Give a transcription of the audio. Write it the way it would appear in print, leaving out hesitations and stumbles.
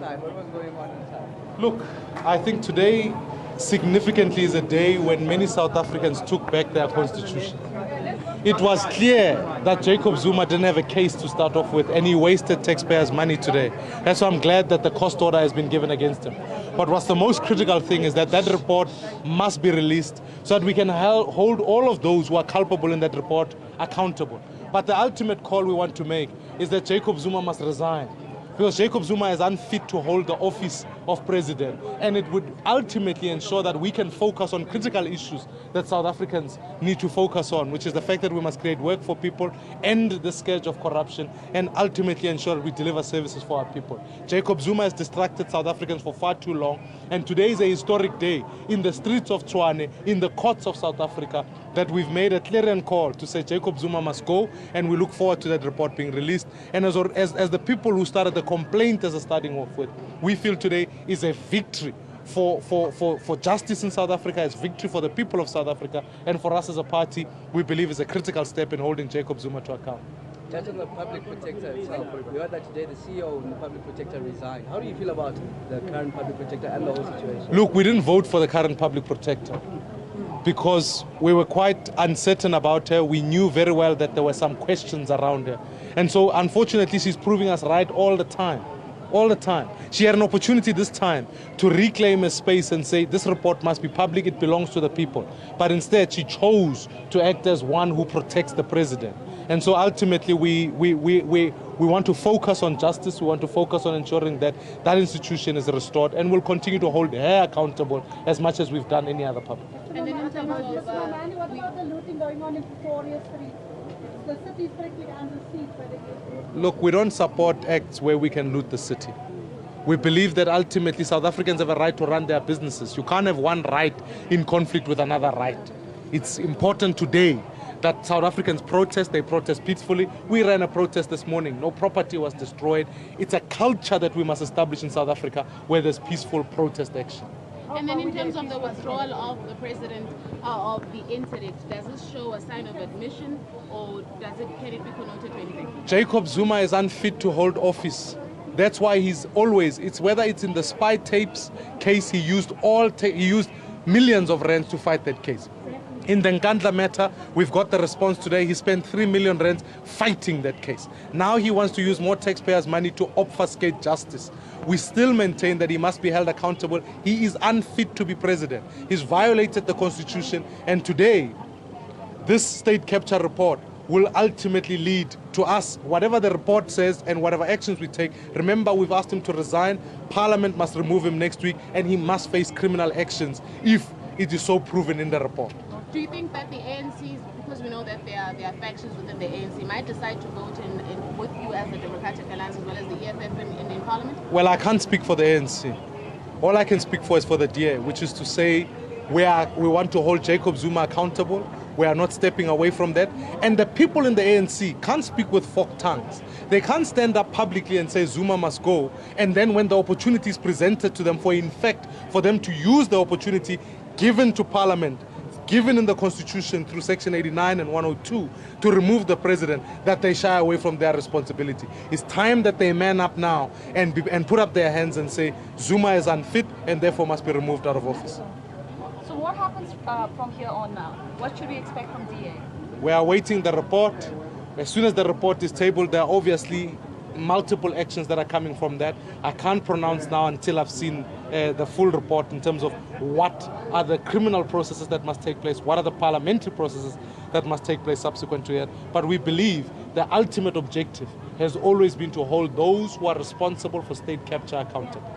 inside? What was going on inside? Look, I think today significantly is a day when many South Africans took back their constitution. It was clear that Jacob Zuma didn't have a case to start off with, and he wasted taxpayers' money today. That's why I'm glad that the cost order has been given against him. But what's the most critical thing is that that report must be released so that we can hold all of those who are culpable in that report accountable. But the ultimate call we want to make is that Jacob Zuma must resign, because Jacob Zuma is unfit to hold the office of president, and it would ultimately ensure that we can focus on critical issues that South Africans need to focus on, which is the fact that we must create work for people, end the scourge of corruption, and ultimately ensure that we deliver services for our people. Jacob Zuma has distracted South Africans for far too long, and today is a historic day in the streets of Tshwane, in the courts of South Africa, that we've made a clarion call to say Jacob Zuma must go, and we look forward to that report being released. And as the people who started the complaint as a starting off with, we feel today is a victory for justice in South Africa, it's victory for the people of South Africa, and for us as a party, we believe is a critical step in holding Jacob Zuma to account. Judge on the public protector itself, we heard that today the CEO and the public protector resigned. How do you feel about the current public protector and the whole situation? Look, we didn't vote for the current public protector because we were quite uncertain about her. We knew very well that there were some questions around her. And so, unfortunately, she's proving us right all the time. All the time. She had an opportunity this time to reclaim a space and say this report must be public, it belongs to the people. But instead she chose to act as one who protects the president. And so ultimately we want to focus on justice, we want to focus on ensuring that that institution is restored, and we'll continue to hold her accountable as much as we've done any other public. And then in terms of Maimane, what about the looting going on in Pretoria Street? The city is practically under siege by the Look, we don't support acts where we can loot the city. We believe that ultimately South Africans have a right to run their businesses. You can't have one right in conflict with another right. It's important today that South Africans protest, they protest peacefully. We ran a protest this morning, no property was destroyed. It's a culture that we must establish in South Africa where there's peaceful protest action. And then in terms of the withdrawal of the president of the incident, does this show a sign of admission, or can it be connoted to anything? Jacob Zuma is unfit to hold office. That's why he's always, whether it's in the spy tapes case, he used millions of rands to fight that case. In the Nkandla matter, we've got the response today. He spent 3 million rands fighting that case. Now he wants to use more taxpayers' money to obfuscate justice. We still maintain that he must be held accountable. He is unfit to be president. He's violated the constitution, and today, this state capture report will ultimately lead to us, whatever the report says and whatever actions we take. Remember, we've asked him to resign. Parliament must remove him next week, and he must face criminal actions if it is so proven in the report. Do you think that the ANC, because we know that there are factions within the ANC, might decide to vote in with you as the Democratic Alliance as well as the EFF in Parliament? Well, I can't speak for the ANC. All I can speak for is for the DA, which is to say we want to hold Jacob Zuma accountable. We are not stepping away from that. And the people in the ANC can't speak with forked tongues. They can't stand up publicly and say Zuma must go, and then when the opportunity is presented to them for them to use the opportunity given to Parliament, given in the Constitution through Section 89 and 102 to remove the president, that they shy away from their responsibility. It's time that they man up now and put up their hands and say Zuma is unfit and therefore must be removed out of office. So what happens from here on now? What should we expect from DA? We are awaiting the report. As soon as the report is tabled, there are obviously multiple actions that are coming from that. I can't pronounce now until I've seen the full report in terms of what are the criminal processes that must take place, what are the parliamentary processes that must take place subsequent to it. But we believe the ultimate objective has always been to hold those who are responsible for state capture accountable.